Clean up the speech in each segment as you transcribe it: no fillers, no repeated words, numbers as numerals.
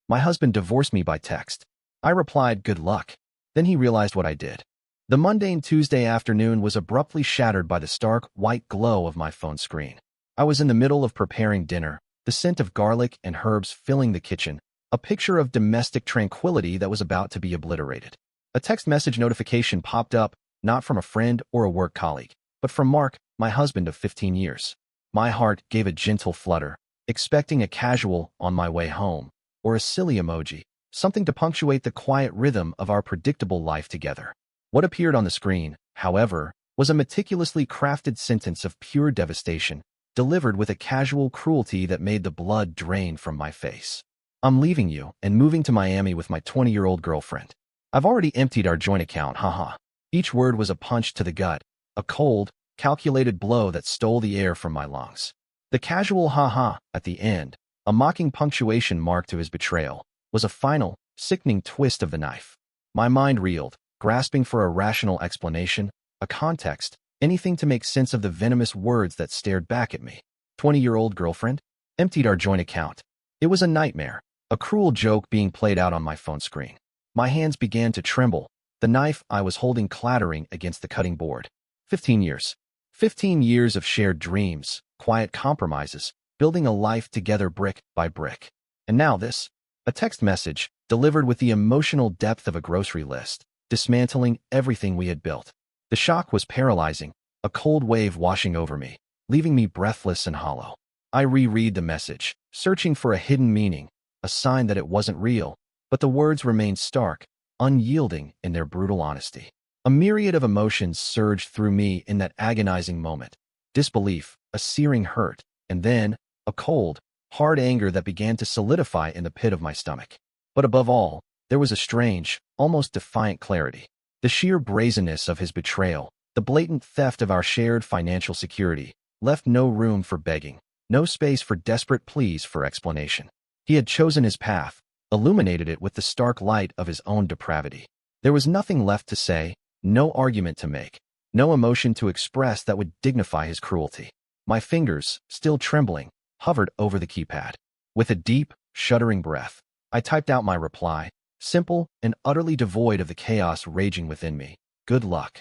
My husband divorced me by text. I replied, good luck. Then he realized what I did. The mundane Tuesday afternoon was abruptly shattered by the stark, white glow of my phone screen. I was in the middle of preparing dinner, the scent of garlic and herbs filling the kitchen, a picture of domestic tranquility that was about to be obliterated. A text message notification popped up, not from a friend or a work colleague, but from Mark, my husband of 15 years. My heart gave a gentle flutter, expecting a casual "on my way home" or a silly emoji, something to punctuate the quiet rhythm of our predictable life together. What appeared on the screen, however, was a meticulously crafted sentence of pure devastation, delivered with a casual cruelty that made the blood drain from my face. I'm leaving you and moving to Miami with my 20-year-old girlfriend. I've already emptied our joint account, haha. Each word was a punch to the gut, a cold, calculated blow that stole the air from my lungs. The casual haha at the end, a mocking punctuation mark to his betrayal, was a final, sickening twist of the knife. My mind reeled, grasping for a rational explanation, a context, anything to make sense of the venomous words that stared back at me. 20-year-old girlfriend? Emptied our joint account. It was a nightmare, a cruel joke being played out on my phone screen. My hands began to tremble, the knife I was holding clattering against the cutting board. 15 years. 15 years of shared dreams, quiet compromises, building a life together brick by brick. And now this, a text message, delivered with the emotional depth of a grocery list, dismantling everything we had built. The shock was paralyzing, a cold wave washing over me, leaving me breathless and hollow. I reread the message, searching for a hidden meaning, a sign that it wasn't real, but the words remained stark, unyielding in their brutal honesty. A myriad of emotions surged through me in that agonizing moment. Disbelief, a searing hurt, and then, a cold, hard anger that began to solidify in the pit of my stomach. But above all, there was a strange, almost defiant clarity. The sheer brazenness of his betrayal, the blatant theft of our shared financial security, left no room for begging, no space for desperate pleas for explanation. He had chosen his path, illuminated it with the stark light of his own depravity. There was nothing left to say, no argument to make, no emotion to express that would dignify his cruelty. My fingers, still trembling, hovered over the keypad. With a deep, shuddering breath, I typed out my reply, simple and utterly devoid of the chaos raging within me. Good luck.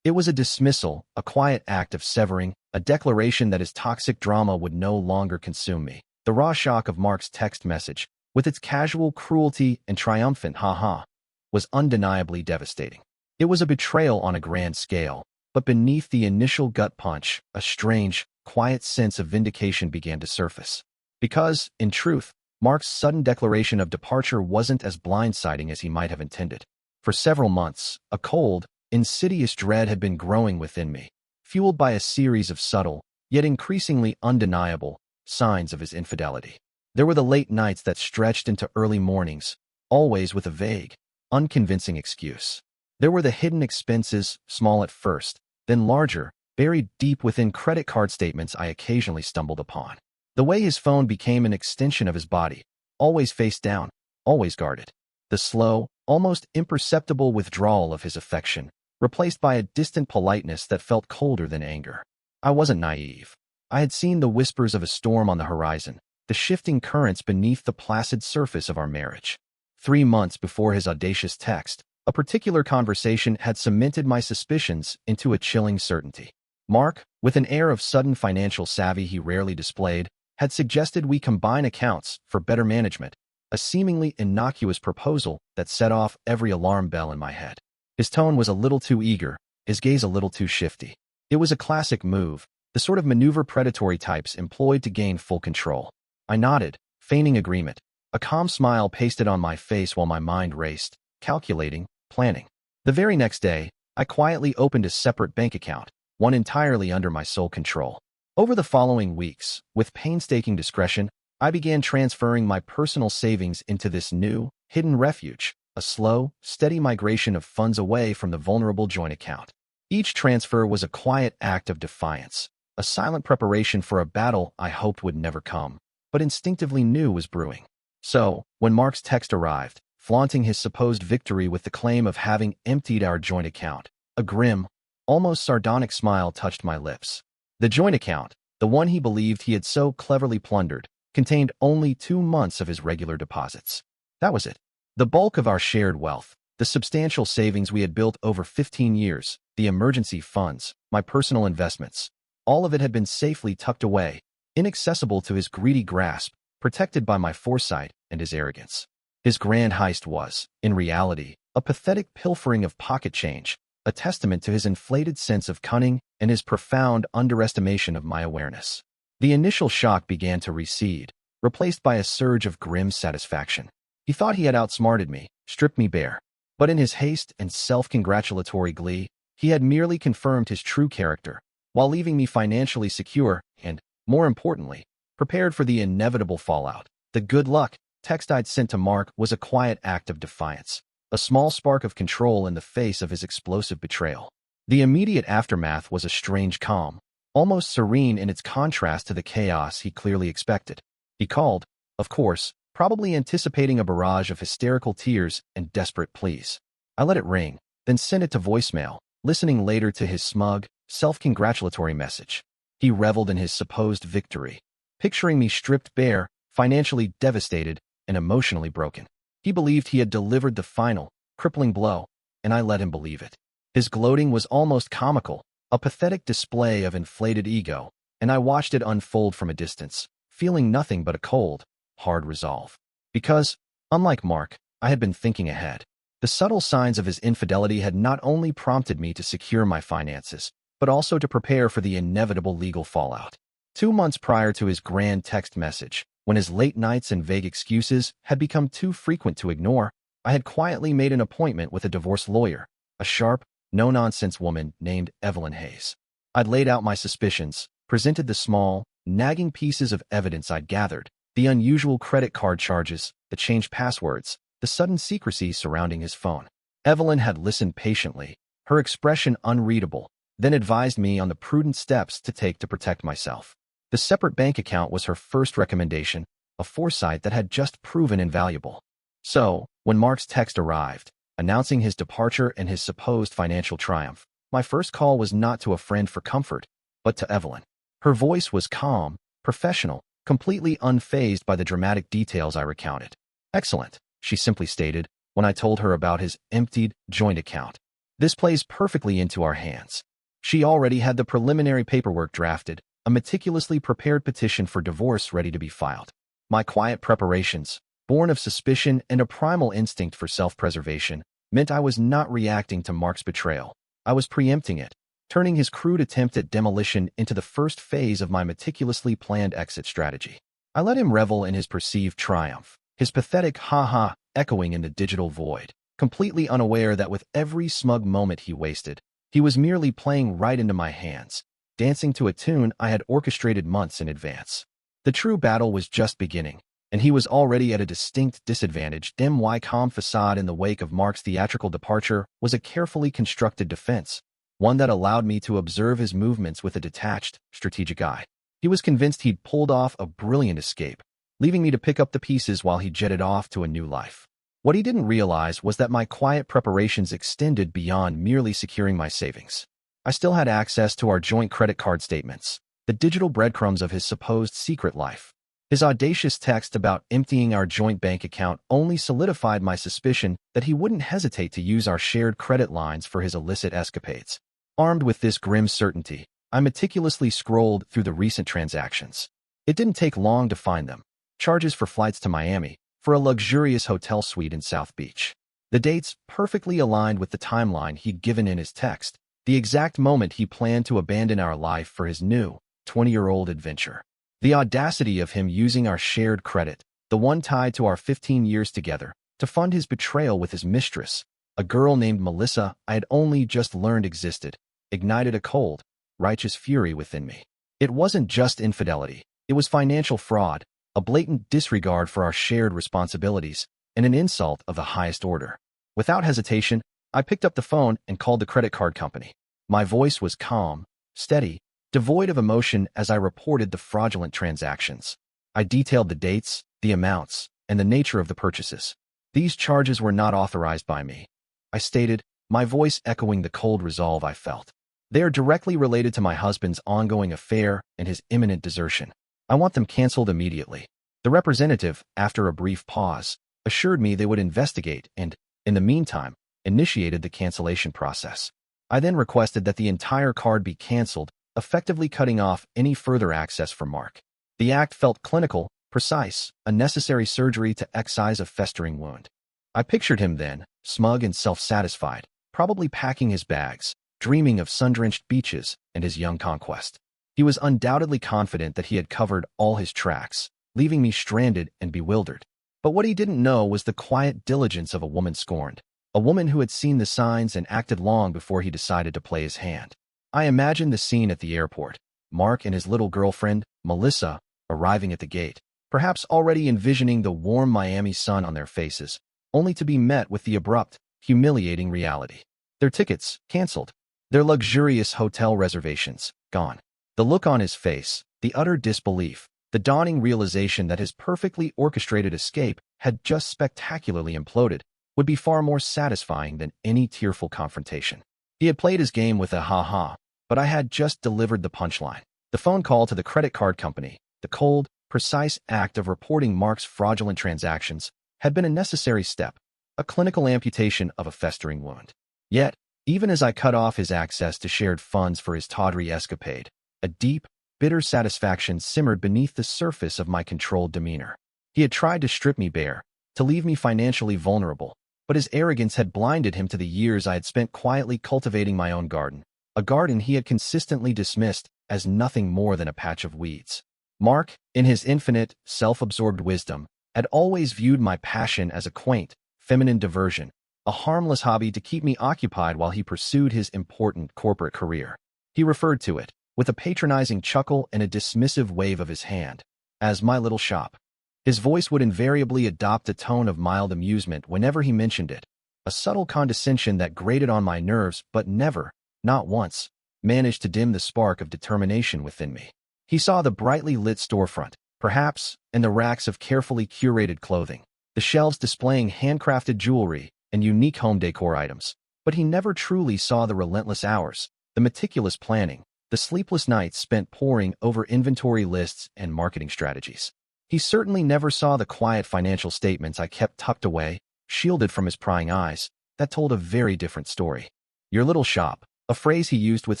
It was a dismissal, a quiet act of severing, a declaration that his toxic drama would no longer consume me. The raw shock of Mark's text message, with its casual cruelty and triumphant ha-ha, was undeniably devastating. It was a betrayal on a grand scale, but beneath the initial gut punch, a strange, quiet sense of vindication began to surface. Because, in truth, Mark's sudden declaration of departure wasn't as blindsiding as he might have intended. For several months, a cold, insidious dread had been growing within me, fueled by a series of subtle, yet increasingly undeniable, signs of his infidelity. There were the late nights that stretched into early mornings, always with a vague, unconvincing excuse. There were the hidden expenses, small at first, then larger, buried deep within credit card statements I occasionally stumbled upon. The way his phone became an extension of his body, always face down, always guarded. The slow, almost imperceptible withdrawal of his affection, replaced by a distant politeness that felt colder than anger. I wasn't naive. I had seen the whispers of a storm on the horizon, the shifting currents beneath the placid surface of our marriage. 3 months before his audacious text, a particular conversation had cemented my suspicions into a chilling certainty. Mark, with an air of sudden financial savvy he rarely displayed, had suggested we combine accounts for better management, a seemingly innocuous proposal that set off every alarm bell in my head. His tone was a little too eager, his gaze a little too shifty. It was a classic move, the sort of maneuver predatory types employed to gain full control. I nodded, feigning agreement, a calm smile pasted on my face while my mind raced, calculating, planning. The very next day, I quietly opened a separate bank account, one entirely under my sole control. Over the following weeks, with painstaking discretion, I began transferring my personal savings into this new, hidden refuge, a slow, steady migration of funds away from the vulnerable joint account. Each transfer was a quiet act of defiance, a silent preparation for a battle I hoped would never come, but instinctively knew was brewing. So, when Mark's text arrived, flaunting his supposed victory with the claim of having emptied our joint account, a grim, almost sardonic smile touched my lips. The joint account, the one he believed he had so cleverly plundered, contained only 2 months of his regular deposits. That was it. The bulk of our shared wealth, the substantial savings we had built over 15 years, the emergency funds, my personal investments, all of it had been safely tucked away, inaccessible to his greedy grasp, protected by my foresight and his arrogance. His grand heist was, in reality, a pathetic pilfering of pocket change, a testament to his inflated sense of cunning and his profound underestimation of my awareness. The initial shock began to recede, replaced by a surge of grim satisfaction. He thought he had outsmarted me, stripped me bare. But in his haste and self-congratulatory glee, he had merely confirmed his true character, while leaving me financially secure and, more importantly, prepared for the inevitable fallout. The good luck text I'd sent to Mark was a quiet act of defiance, a small spark of control in the face of his explosive betrayal. The immediate aftermath was a strange calm, almost serene in its contrast to the chaos he clearly expected. He called, of course, probably anticipating a barrage of hysterical tears and desperate pleas. I let it ring, then sent it to voicemail, listening later to his smug, self-congratulatory message. He reveled in his supposed victory, picturing me stripped bare, financially devastated, and emotionally broken. He believed he had delivered the final, crippling blow, and I let him believe it. His gloating was almost comical, a pathetic display of inflated ego, and I watched it unfold from a distance, feeling nothing but a cold, hard resolve. Because, unlike Mark, I had been thinking ahead. The subtle signs of his infidelity had not only prompted me to secure my finances, but also to prepare for the inevitable legal fallout. 2 months prior to his grand text message, when his late nights and vague excuses had become too frequent to ignore, I had quietly made an appointment with a divorce lawyer, a sharp, no-nonsense woman named Evelyn Hayes. I'd laid out my suspicions, presented the small, nagging pieces of evidence I'd gathered, the unusual credit card charges, the changed passwords, the sudden secrecy surrounding his phone. Evelyn had listened patiently, her expression unreadable, then advised me on the prudent steps to take to protect myself. The separate bank account was her first recommendation, a foresight that had just proven invaluable. So, when Mark's text arrived, announcing his departure and his supposed financial triumph, my first call was not to a friend for comfort, but to Evelyn. Her voice was calm, professional, completely unfazed by the dramatic details I recounted. "Excellent," she simply stated, when I told her about his emptied joint account. "This plays perfectly into our hands." She already had the preliminary paperwork drafted, a meticulously prepared petition for divorce ready to be filed. My quiet preparations, born of suspicion and a primal instinct for self-preservation, meant I was not reacting to Mark's betrayal. I was preempting it, turning his crude attempt at demolition into the first phase of my meticulously planned exit strategy. I let him revel in his perceived triumph, his pathetic ha-ha echoing in the digital void, completely unaware that with every smug moment he wasted, he was merely playing right into my hands, dancing to a tune I had orchestrated months in advance. The true battle was just beginning, and he was already at a distinct disadvantage. My calm facade in the wake of Mark's theatrical departure was a carefully constructed defense, one that allowed me to observe his movements with a detached, strategic eye. He was convinced he'd pulled off a brilliant escape, leaving me to pick up the pieces while he jetted off to a new life. What he didn't realize was that my quiet preparations extended beyond merely securing my savings. I still had access to our joint credit card statements, the digital breadcrumbs of his supposed secret life. His audacious text about emptying our joint bank account only solidified my suspicion that he wouldn't hesitate to use our shared credit lines for his illicit escapades. Armed with this grim certainty, I meticulously scrolled through the recent transactions. It didn't take long to find them. Charges for flights to Miami, for a luxurious hotel suite in South Beach. The dates perfectly aligned with the timeline he'd given in his text, the exact moment he planned to abandon our life for his new, 20-year-old adventure. The audacity of him using our shared credit, the one tied to our 15 years together, to fund his betrayal with his mistress, a girl named Melissa I had only just learned existed, ignited a cold, righteous fury within me. It wasn't just infidelity, it was financial fraud, a blatant disregard for our shared responsibilities, and an insult of the highest order. Without hesitation, I picked up the phone and called the credit card company. My voice was calm, steady, devoid of emotion as I reported the fraudulent transactions. I detailed the dates, the amounts, and the nature of the purchases. These charges were not authorized by me, I stated, my voice echoing the cold resolve I felt. They are directly related to my husband's ongoing affair and his imminent desertion. I want them canceled immediately. The representative, after a brief pause, assured me they would investigate and, in the meantime, initiated the cancellation process. I then requested that the entire card be canceled, effectively cutting off any further access for Mark. The act felt clinical, precise, a necessary surgery to excise a festering wound. I pictured him then, smug and self-satisfied, probably packing his bags, dreaming of sun-drenched beaches and his young conquest. He was undoubtedly confident that he had covered all his tracks, leaving me stranded and bewildered. But what he didn't know was the quiet diligence of a woman scorned, a woman who had seen the signs and acted long before he decided to play his hand. I imagined the scene at the airport, Mark and his little girlfriend, Melissa, arriving at the gate, perhaps already envisioning the warm Miami sun on their faces, only to be met with the abrupt, humiliating reality. Their tickets, canceled. Their luxurious hotel reservations, gone. The look on his face, the utter disbelief, the dawning realization that his perfectly orchestrated escape had just spectacularly imploded, would be far more satisfying than any tearful confrontation. He had played his game with a ha-ha, but I had just delivered the punchline. The phone call to the credit card company, the cold, precise act of reporting Mark's fraudulent transactions, had been a necessary step, a clinical amputation of a festering wound. Yet, even as I cut off his access to shared funds for his tawdry escapade, a deep, bitter satisfaction simmered beneath the surface of my controlled demeanor. He had tried to strip me bare, to leave me financially vulnerable, but his arrogance had blinded him to the years I had spent quietly cultivating my own garden, a garden he had consistently dismissed as nothing more than a patch of weeds. Mark, in his infinite, self-absorbed wisdom, had always viewed my passion as a quaint, feminine diversion, a harmless hobby to keep me occupied while he pursued his important corporate career. He referred to it, with a patronizing chuckle and a dismissive wave of his hand, as my little shop. His voice would invariably adopt a tone of mild amusement whenever he mentioned it, a subtle condescension that grated on my nerves but never, not once, managed to dim the spark of determination within me. He saw the brightly lit storefront, perhaps, and the racks of carefully curated clothing, the shelves displaying handcrafted jewelry and unique home decor items, but he never truly saw the relentless hours, the meticulous planning, the sleepless nights spent poring over inventory lists and marketing strategies. He certainly never saw the quiet financial statements I kept tucked away, shielded from his prying eyes, that told a very different story. Your little shop, a phrase he used with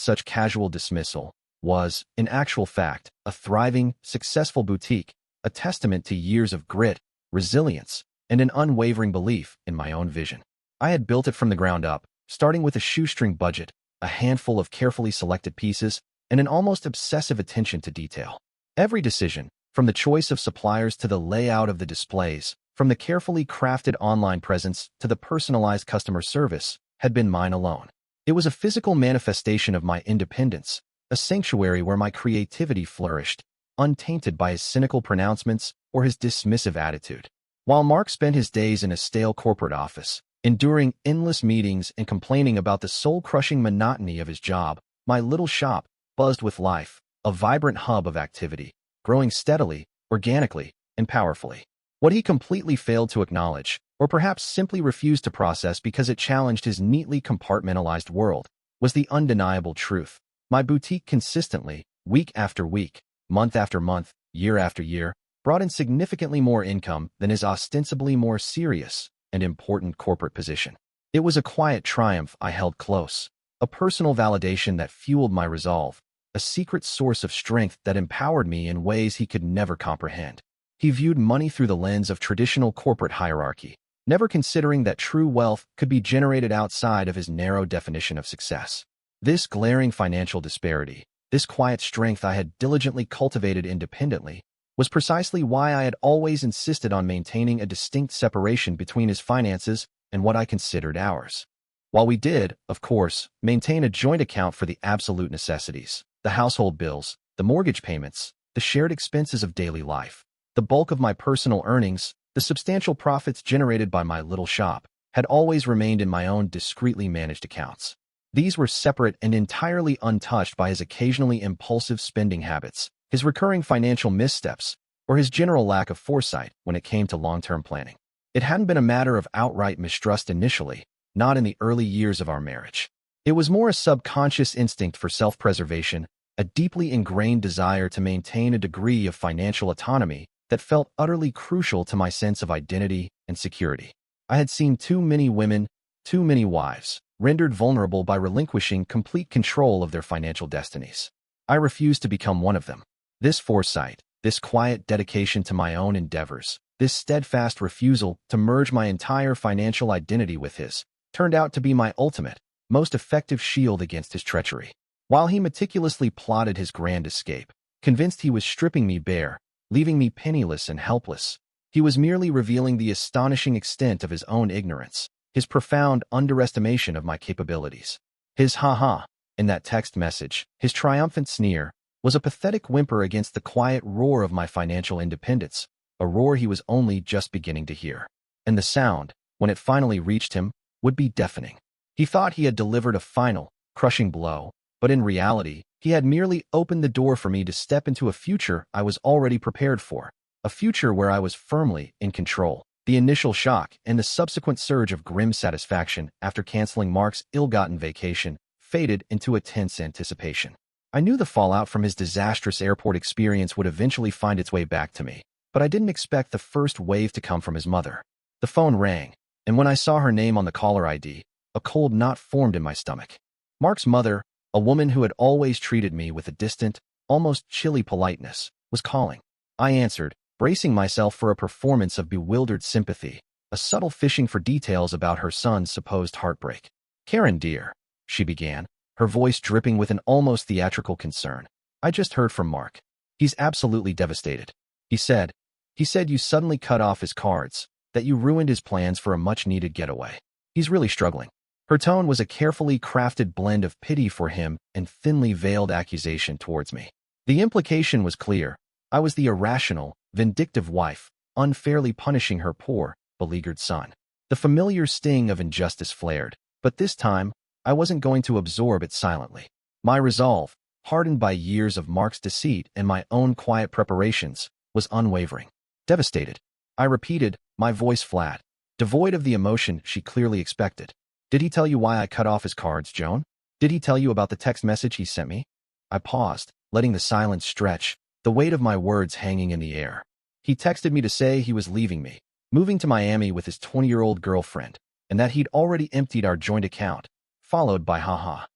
such casual dismissal, was, in actual fact, a thriving, successful boutique, a testament to years of grit, resilience, and an unwavering belief in my own vision. I had built it from the ground up, starting with a shoestring budget, a handful of carefully selected pieces, and an almost obsessive attention to detail. Every decision, from the choice of suppliers to the layout of the displays, from the carefully crafted online presence to the personalized customer service, had been mine alone. It was a physical manifestation of my independence, a sanctuary where my creativity flourished, untainted by his cynical pronouncements or his dismissive attitude. While Mark spent his days in a stale corporate office, enduring endless meetings and complaining about the soul-crushing monotony of his job, my little shop buzzed with life, a vibrant hub of activity, growing steadily, organically, and powerfully. What he completely failed to acknowledge, or perhaps simply refused to process because it challenged his neatly compartmentalized world, was the undeniable truth. My boutique consistently, week after week, month after month, year after year, brought in significantly more income than his ostensibly more serious and important corporate position. It was a quiet triumph I held close, a personal validation that fueled my resolve, a secret source of strength that empowered me in ways he could never comprehend. He viewed money through the lens of traditional corporate hierarchy, never considering that true wealth could be generated outside of his narrow definition of success. This glaring financial disparity, this quiet strength I had diligently cultivated independently, was precisely why I had always insisted on maintaining a distinct separation between his finances and what I considered ours. While we did, of course, maintain a joint account for the absolute necessities, the household bills, the mortgage payments, the shared expenses of daily life, the bulk of my personal earnings, the substantial profits generated by my little shop, had always remained in my own discreetly managed accounts. These were separate and entirely untouched by his occasionally impulsive spending habits, his recurring financial missteps, or his general lack of foresight when it came to long-term planning. It hadn't been a matter of outright mistrust initially, not in the early years of our marriage. It was more a subconscious instinct for self-preservation, a deeply ingrained desire to maintain a degree of financial autonomy that felt utterly crucial to my sense of identity and security. I had seen too many women, too many wives, rendered vulnerable by relinquishing complete control of their financial destinies. I refused to become one of them. This foresight, this quiet dedication to my own endeavors, this steadfast refusal to merge my entire financial identity with his, turned out to be my ultimate, most effective shield against his treachery. While he meticulously plotted his grand escape, convinced he was stripping me bare, leaving me penniless and helpless, he was merely revealing the astonishing extent of his own ignorance, his profound underestimation of my capabilities. His ha-ha, in that text message, his triumphant sneer, was a pathetic whimper against the quiet roar of my financial independence, a roar he was only just beginning to hear. And the sound, when it finally reached him, would be deafening. He thought he had delivered a final, crushing blow, but in reality, he had merely opened the door for me to step into a future I was already prepared for, a future where I was firmly in control. The initial shock and the subsequent surge of grim satisfaction after canceling Mark's ill-gotten vacation faded into a tense anticipation. I knew the fallout from his disastrous airport experience would eventually find its way back to me, but I didn't expect the first wave to come from his mother. The phone rang, and when I saw her name on the caller ID, a cold knot formed in my stomach. Mark's mother, a woman who had always treated me with a distant, almost chilly politeness, was calling. I answered, bracing myself for a performance of bewildered sympathy, a subtle fishing for details about her son's supposed heartbreak. "Karen, dear," she began, her voice dripping with an almost theatrical concern. "I just heard from Mark. He's absolutely devastated. He said you suddenly cut off his cards, that you ruined his plans for a much-needed getaway. He's really struggling." Her tone was a carefully crafted blend of pity for him and thinly veiled accusation towards me. The implication was clear. I was the irrational, vindictive wife, unfairly punishing her poor, beleaguered son. The familiar sting of injustice flared, but this time, I wasn't going to absorb it silently. My resolve, hardened by years of Mark's deceit and my own quiet preparations, was unwavering. "Devastated," I repeated, my voice flat, devoid of the emotion she clearly expected. "Did he tell you why I cut off his cards, Joan? Did he tell you about the text message he sent me?" I paused, letting the silence stretch, the weight of my words hanging in the air. "He texted me to say he was leaving me, moving to Miami with his 20-year-old girlfriend, and that he'd already emptied our joint account," followed by "haha.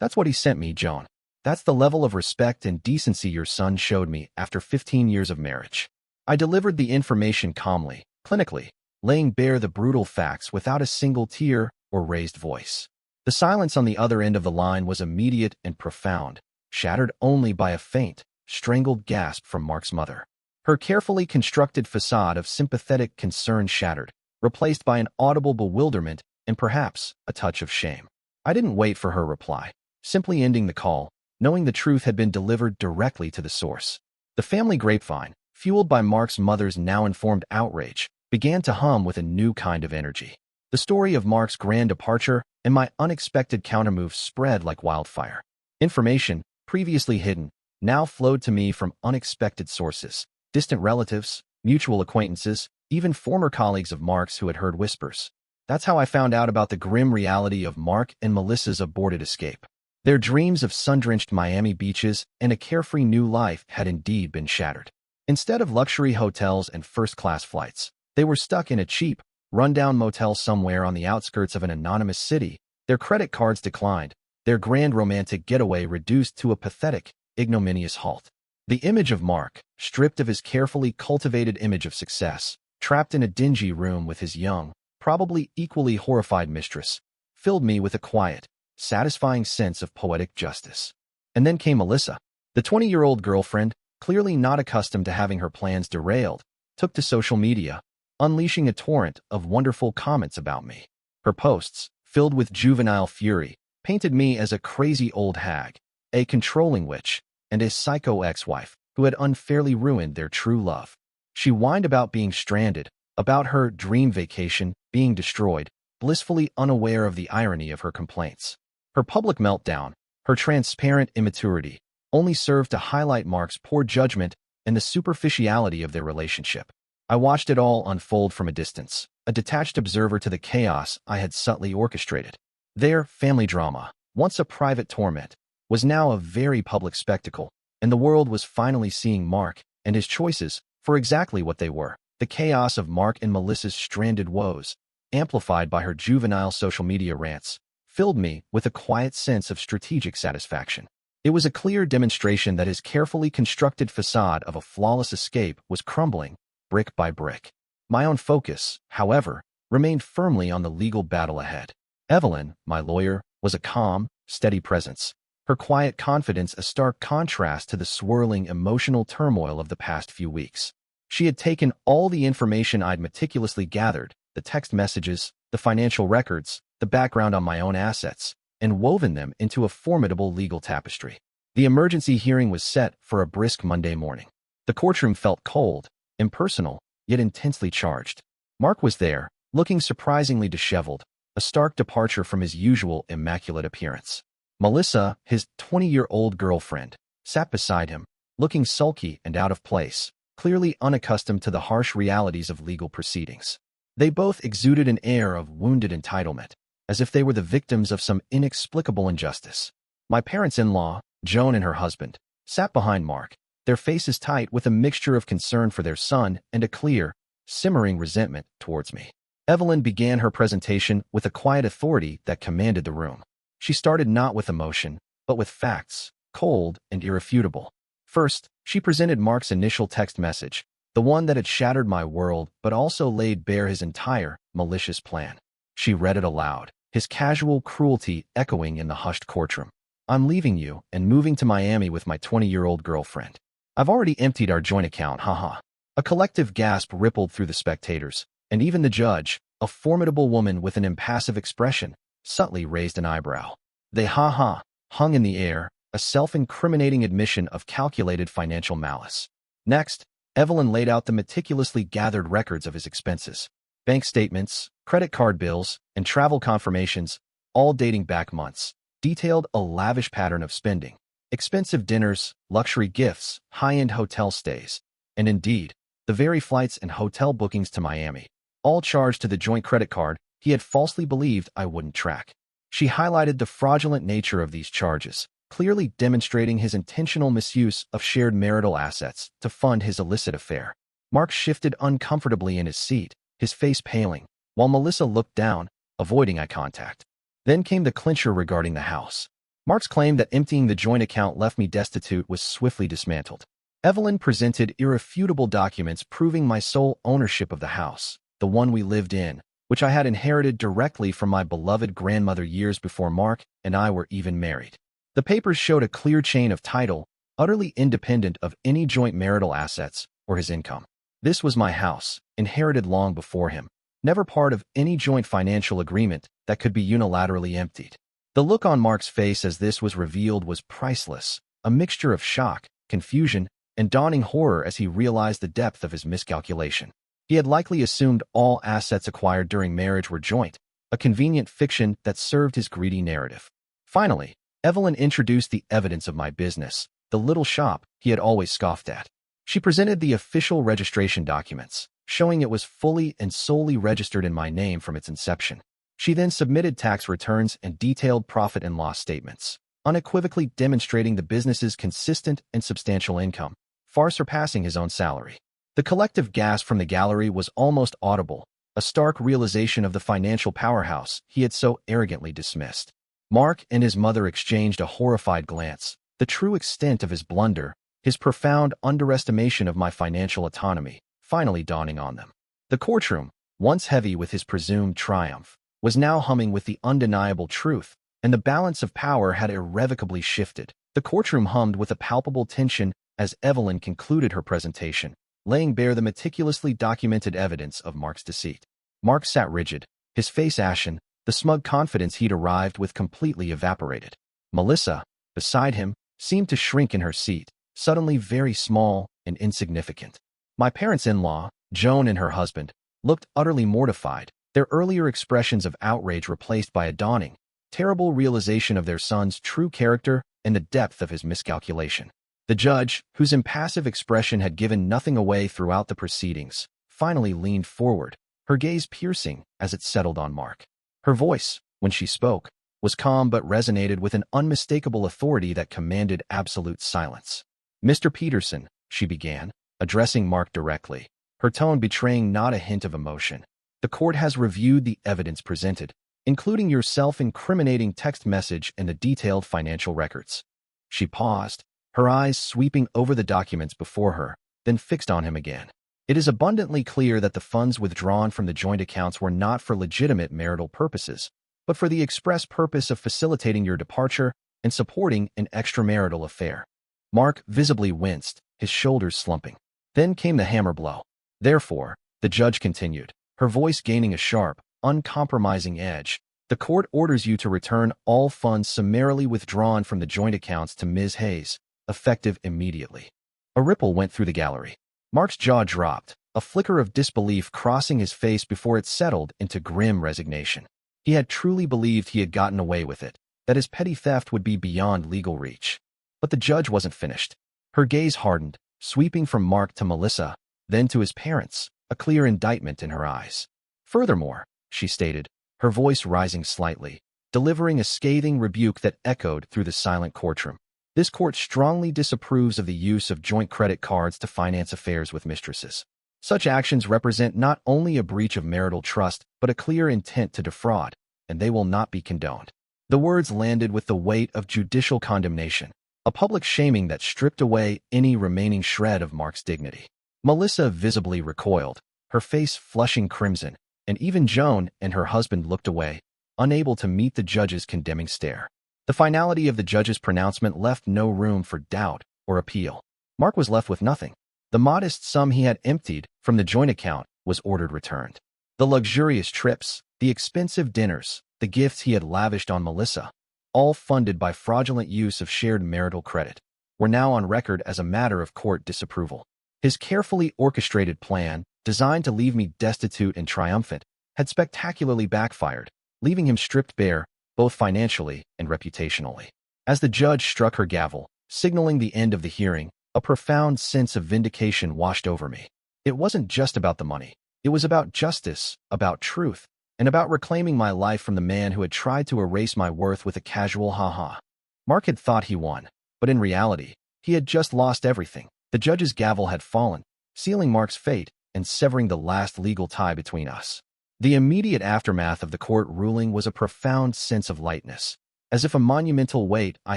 That's what he sent me, Joan. That's the level of respect and decency your son showed me after 15 years of marriage." I delivered the information calmly, clinically, laying bare the brutal facts without a single tear or raised voice. The silence on the other end of the line was immediate and profound, shattered only by a faint, strangled gasp from Mark's mother. Her carefully constructed facade of sympathetic concern shattered, replaced by an audible bewilderment and perhaps a touch of shame. I didn't wait for her reply, simply ending the call, knowing the truth had been delivered directly to the source. The family grapevine, fueled by Mark's mother's now-informed outrage, began to hum with a new kind of energy. The story of Mark's grand departure and my unexpected countermove spread like wildfire. Information, previously hidden, now flowed to me from unexpected sources, distant relatives, mutual acquaintances, even former colleagues of Mark's who had heard whispers. That's how I found out about the grim reality of Mark and Melissa's aborted escape. Their dreams of sun-drenched Miami beaches and a carefree new life had indeed been shattered. Instead of luxury hotels and first-class flights, they were stuck in a cheap, run-down motel somewhere on the outskirts of an anonymous city. Their credit cards declined, their grand romantic getaway reduced to a pathetic, ignominious halt. The image of Mark, stripped of his carefully cultivated image of success, trapped in a dingy room with his young, probably equally horrified mistress, filled me with a quiet, satisfying sense of poetic justice. And then came Melissa. The 20-year-old girlfriend, clearly not accustomed to having her plans derailed, took to social media, unleashing a torrent of wonderful comments about me. Her posts, filled with juvenile fury, painted me as a crazy old hag, a controlling witch, and a psycho ex-wife who had unfairly ruined their true love. She whined about being stranded, about her dream vacation being destroyed, blissfully unaware of the irony of her complaints. Her public meltdown, her transparent immaturity, only served to highlight Mark's poor judgment and the superficiality of their relationship. I watched it all unfold from a distance, a detached observer to the chaos I had subtly orchestrated. Their family drama, once a private torment, was now a very public spectacle, and the world was finally seeing Mark and his choices for exactly what they were: the chaos of Mark and Melissa's stranded woes, amplified by her juvenile social media rants, filled me with a quiet sense of strategic satisfaction. It was a clear demonstration that his carefully constructed facade of a flawless escape was crumbling, brick by brick. My own focus, however, remained firmly on the legal battle ahead. Evelyn, my lawyer, was a calm, steady presence, her quiet confidence a stark contrast to the swirling emotional turmoil of the past few weeks. She had taken all the information I'd meticulously gathered, the text messages, the financial records, the background on my own assets, and woven them into a formidable legal tapestry. The emergency hearing was set for a brisk Monday morning. The courtroom felt cold, impersonal, yet intensely charged. Mark was there, looking surprisingly disheveled, a stark departure from his usual immaculate appearance. Melissa, his 20-year-old girlfriend, sat beside him, looking sulky and out of place, clearly unaccustomed to the harsh realities of legal proceedings. They both exuded an air of wounded entitlement, as if they were the victims of some inexplicable injustice. My parents-in-law, Joan and her husband, sat behind Mark, their faces tight with a mixture of concern for their son and a clear, simmering resentment towards me. Evelyn began her presentation with a quiet authority that commanded the room. She started not with emotion, but with facts, cold and irrefutable. First, she presented Mark's initial text message, the one that had shattered my world but also laid bare his entire, malicious plan. She read it aloud, his casual cruelty echoing in the hushed courtroom. "I'm leaving you and moving to Miami with my 20-year-old girlfriend. I've already emptied our joint account, haha." A collective gasp rippled through the spectators, and even the judge, a formidable woman with an impassive expression, subtly raised an eyebrow. They hung in the air, a self-incriminating admission of calculated financial malice. Next, Evelyn laid out the meticulously gathered records of his expenses. Bank statements, credit card bills, and travel confirmations, all dating back months, detailed a lavish pattern of spending. Expensive dinners, luxury gifts, high-end hotel stays, and indeed, the very flights and hotel bookings to Miami, all charged to the joint credit card he had falsely believed I wouldn't track. She highlighted the fraudulent nature of these charges, clearly demonstrating his intentional misuse of shared marital assets to fund his illicit affair. Mark shifted uncomfortably in his seat, his face paling, while Melissa looked down, avoiding eye contact. Then came the clincher regarding the house. Mark's claim that emptying the joint account left me destitute was swiftly dismantled. Evelyn presented irrefutable documents proving my sole ownership of the house, the one we lived in, which I had inherited directly from my beloved grandmother years before Mark and I were even married. The papers showed a clear chain of title, utterly independent of any joint marital assets or his income. This was my house, inherited long before him, never part of any joint financial agreement that could be unilaterally emptied. The look on Mark's face as this was revealed was priceless, a mixture of shock, confusion, and dawning horror as he realized the depth of his miscalculation. He had likely assumed all assets acquired during marriage were joint, a convenient fiction that served his greedy narrative. Finally, Evelyn introduced the evidence of my business, the little shop he had always scoffed at. She presented the official registration documents, showing it was fully and solely registered in my name from its inception. She then submitted tax returns and detailed profit and loss statements, unequivocally demonstrating the business's consistent and substantial income, far surpassing his own salary. The collective gasp from the gallery was almost audible, a stark realization of the financial powerhouse he had so arrogantly dismissed. Mark and his mother exchanged a horrified glance, the true extent of his blunder, his profound underestimation of my financial autonomy, finally dawning on them. The courtroom, once heavy with his presumed triumph, was now humming with the undeniable truth, and the balance of power had irrevocably shifted. The courtroom hummed with a palpable tension as Evelyn concluded her presentation, laying bare the meticulously documented evidence of Mark's deceit. Mark sat rigid, his face ashen, the smug confidence he'd arrived with completely evaporated. Melissa, beside him, seemed to shrink in her seat, suddenly very small and insignificant. My parents-in-law, Joan and her husband, looked utterly mortified, their earlier expressions of outrage replaced by a dawning, terrible realization of their son's true character and the depth of his miscalculation. The judge, whose impassive expression had given nothing away throughout the proceedings, finally leaned forward, her gaze piercing as it settled on Mark. Her voice, when she spoke, was calm but resonated with an unmistakable authority that commanded absolute silence. "Mr. Peterson," she began, addressing Mark directly, her tone betraying not a hint of emotion. "The court has reviewed the evidence presented, including your self-incriminating text message and the detailed financial records." She paused, her eyes sweeping over the documents before her, then fixed on him again. "It is abundantly clear that the funds withdrawn from the joint accounts were not for legitimate marital purposes, but for the express purpose of facilitating your departure and supporting an extramarital affair." Mark visibly winced, his shoulders slumping. Then came the hammer blow. "Therefore," the judge continued, her voice gaining a sharp, uncompromising edge, "the court orders you to return all funds summarily withdrawn from the joint accounts to Ms. Hayes, effective immediately." A ripple went through the gallery. Mark's jaw dropped, a flicker of disbelief crossing his face before it settled into grim resignation. He had truly believed he had gotten away with it, that his petty theft would be beyond legal reach. But the judge wasn't finished. Her gaze hardened, sweeping from Mark to Melissa, then to his parents, a clear indictment in her eyes. "Furthermore," she stated, her voice rising slightly, delivering a scathing rebuke that echoed through the silent courtroom, "this court strongly disapproves of the use of joint credit cards to finance affairs with mistresses. Such actions represent not only a breach of marital trust, but a clear intent to defraud, and they will not be condoned." The words landed with the weight of judicial condemnation, a public shaming that stripped away any remaining shred of Mark's dignity. Melissa visibly recoiled, her face flushing crimson, and even Joan and her husband looked away, unable to meet the judge's condemning stare. The finality of the judge's pronouncement left no room for doubt or appeal. Mark was left with nothing. The modest sum he had emptied from the joint account was ordered returned. The luxurious trips, the expensive dinners, the gifts he had lavished on Melissa, all funded by fraudulent use of shared marital credit, were now on record as a matter of court disapproval. His carefully orchestrated plan, designed to leave me destitute and triumphant, had spectacularly backfired, leaving him stripped bare, both financially and reputationally. As the judge struck her gavel, signaling the end of the hearing, a profound sense of vindication washed over me. It wasn't just about the money. It was about justice, about truth, and about reclaiming my life from the man who had tried to erase my worth with a casual ha-ha. Mark had thought he won, but in reality, he had just lost everything. The judge's gavel had fallen, sealing Mark's fate and severing the last legal tie between us. The immediate aftermath of the court ruling was a profound sense of lightness, as if a monumental weight I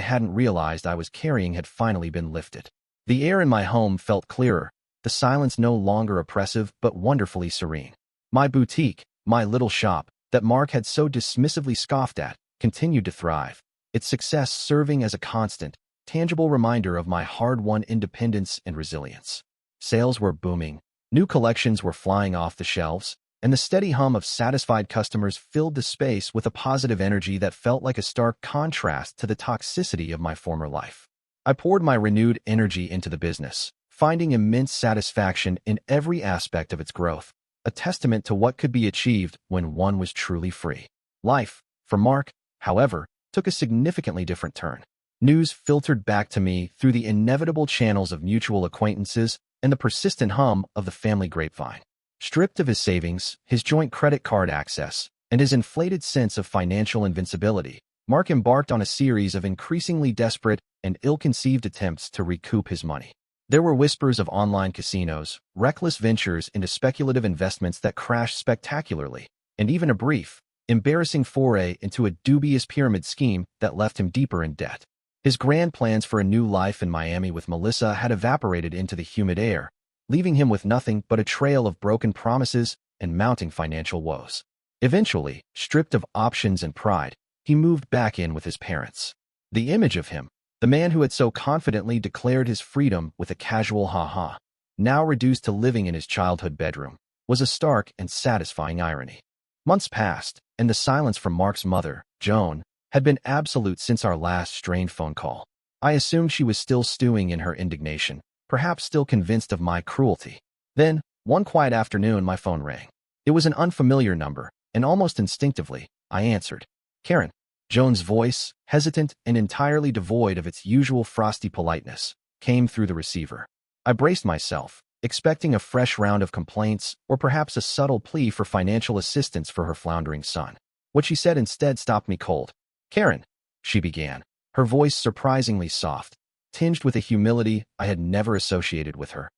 hadn't realized I was carrying had finally been lifted. The air in my home felt clearer, the silence no longer oppressive but wonderfully serene. My boutique, my little shop, that Mark had so dismissively scoffed at, continued to thrive, its success serving as a constant, tangible reminder of my hard-won independence and resilience. Sales were booming, new collections were flying off the shelves, and the steady hum of satisfied customers filled the space with a positive energy that felt like a stark contrast to the toxicity of my former life. I poured my renewed energy into the business, finding immense satisfaction in every aspect of its growth, a testament to what could be achieved when one was truly free. Life, for Mark, however, took a significantly different turn. News filtered back to me through the inevitable channels of mutual acquaintances and the persistent hum of the family grapevine. Stripped of his savings, his joint credit card access, and his inflated sense of financial invincibility, Mark embarked on a series of increasingly desperate and ill-conceived attempts to recoup his money. There were whispers of online casinos, reckless ventures into speculative investments that crashed spectacularly, and even a brief, embarrassing foray into a dubious pyramid scheme that left him deeper in debt. His grand plans for a new life in Miami with Melissa had evaporated into the humid air, leaving him with nothing but a trail of broken promises and mounting financial woes. Eventually, stripped of options and pride, he moved back in with his parents. The image of him, the man who had so confidently declared his freedom with a casual ha-ha, now reduced to living in his childhood bedroom, was a stark and satisfying irony. Months passed, and the silence from Mark's mother, Joan, had been absolute since our last strained phone call. I assumed she was still stewing in her indignation, perhaps still convinced of my cruelty. Then, one quiet afternoon, my phone rang. It was an unfamiliar number, and almost instinctively, I answered. "Karen." Joan's voice, hesitant and entirely devoid of its usual frosty politeness, came through the receiver. I braced myself, expecting a fresh round of complaints or perhaps a subtle plea for financial assistance for her floundering son. What she said instead stopped me cold. "Karen," she began, her voice surprisingly soft, tinged with a humility I had never associated with her.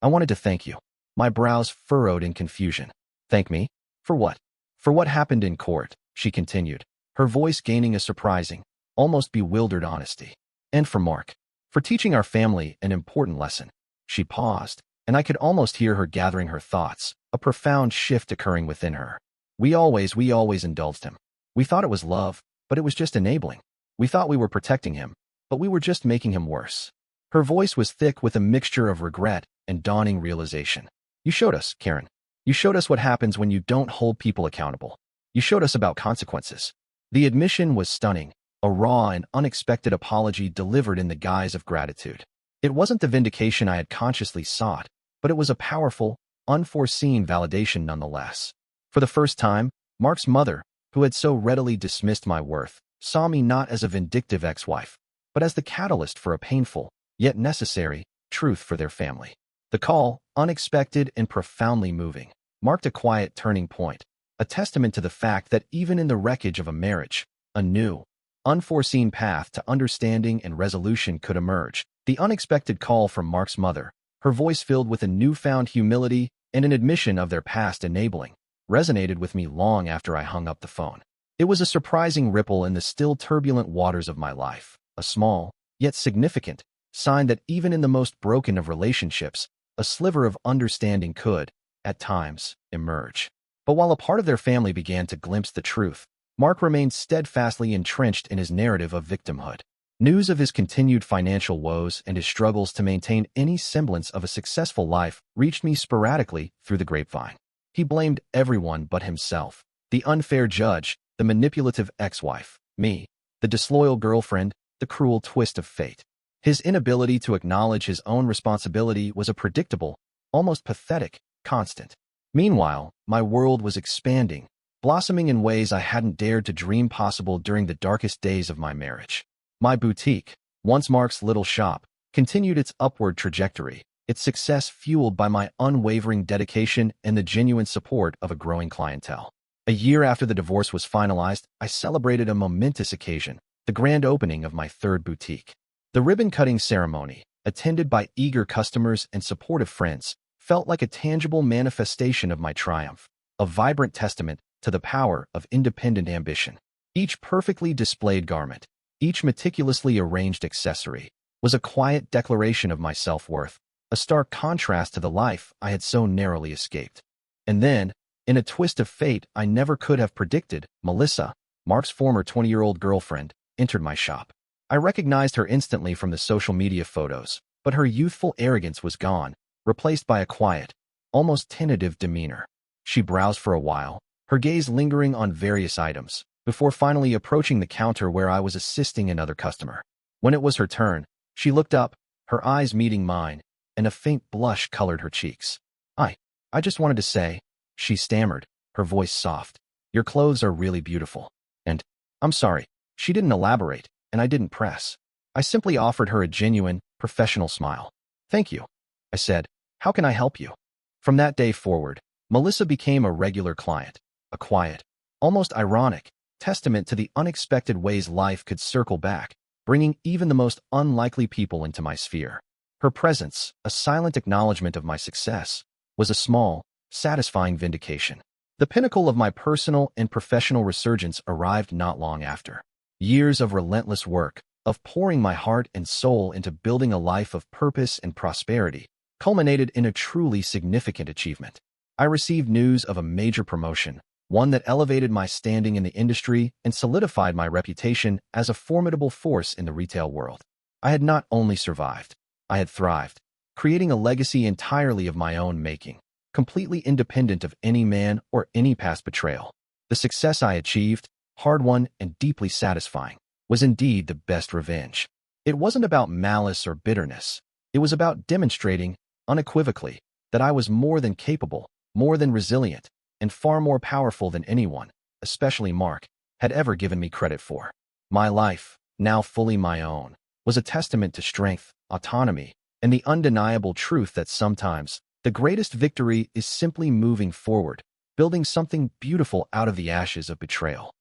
I wanted to thank you. My brows furrowed in confusion. Thank me? For what? For what happened in court, she continued, her voice gaining a surprising, almost bewildered honesty. And for Mark. For teaching our family an important lesson. She paused, and I could almost hear her gathering her thoughts, a profound shift occurring within her. We always indulged him. We thought it was love, but it was just enabling. We thought we were protecting him, but we were just making him worse. Her voice was thick with a mixture of regret and dawning realization. You showed us, Karen. You showed us what happens when you don't hold people accountable. You showed us about consequences. The admission was stunning, a raw and unexpected apology delivered in the guise of gratitude. It wasn't the vindication I had consciously sought, but it was a powerful, unforeseen validation nonetheless. For the first time, Mark's mother, who had so readily dismissed my worth, saw me not as a vindictive ex-wife, but as the catalyst for a painful, yet necessary, truth for their family. The call, unexpected and profoundly moving, marked a quiet turning point, a testament to the fact that even in the wreckage of a marriage, a new, unforeseen path to understanding and resolution could emerge. The unexpected call from Mark's mother, her voice filled with a newfound humility and an admission of their past enabling, resonated with me long after I hung up the phone. It was a surprising ripple in the still turbulent waters of my life, a small, yet significant, sign that even in the most broken of relationships, a sliver of understanding could, at times, emerge. But while a part of their family began to glimpse the truth, Mark remained steadfastly entrenched in his narrative of victimhood. News of his continued financial woes and his struggles to maintain any semblance of a successful life reached me sporadically through the grapevine. He blamed everyone but himself, the unfair judge, the manipulative ex-wife, me, the disloyal girlfriend, the cruel twist of fate. His inability to acknowledge his own responsibility was a predictable, almost pathetic, constant. Meanwhile, my world was expanding, blossoming in ways I hadn't dared to dream possible during the darkest days of my marriage. My boutique, once Mark's little shop, continued its upward trajectory, its success fueled by my unwavering dedication and the genuine support of a growing clientele. A year after the divorce was finalized, I celebrated a momentous occasion, the grand opening of my third boutique. The ribbon-cutting ceremony, attended by eager customers and supportive friends, felt like a tangible manifestation of my triumph, a vibrant testament to the power of independent ambition. Each perfectly displayed garment, each meticulously arranged accessory, was a quiet declaration of my self-worth, a stark contrast to the life I had so narrowly escaped. And then, in a twist of fate I never could have predicted, Melissa, Mark's former 20-year-old girlfriend, entered my shop. I recognized her instantly from the social media photos, but her youthful arrogance was gone, replaced by a quiet, almost tentative demeanor. She browsed for a while, her gaze lingering on various items, before finally approaching the counter where I was assisting another customer. When it was her turn, she looked up, her eyes meeting mine, and a faint blush colored her cheeks. I just wanted to say, she stammered, her voice soft, your clothes are really beautiful. And, I'm sorry, she didn't elaborate, and I didn't press. I simply offered her a genuine, professional smile. Thank you, I said. How can I help you? From that day forward, Melissa became a regular client, a quiet, almost ironic, testament to the unexpected ways life could circle back, bringing even the most unlikely people into my sphere. Her presence, a silent acknowledgement of my success, was a small, satisfying vindication. The pinnacle of my personal and professional resurgence arrived not long after. Years of relentless work, of pouring my heart and soul into building a life of purpose and prosperity, culminated in a truly significant achievement. I received news of a major promotion, one that elevated my standing in the industry and solidified my reputation as a formidable force in the retail world. I had not only survived, I had thrived, creating a legacy entirely of my own making, completely independent of any man or any past betrayal. The success I achieved, hard-won and deeply satisfying, was indeed the best revenge. It wasn't about malice or bitterness. It was about demonstrating, unequivocally, that I was more than capable, more than resilient, and far more powerful than anyone, especially Mark, had ever given me credit for. My life, now fully my own, was a testament to strength, autonomy, and the undeniable truth that sometimes the greatest victory is simply moving forward, building something beautiful out of the ashes of betrayal.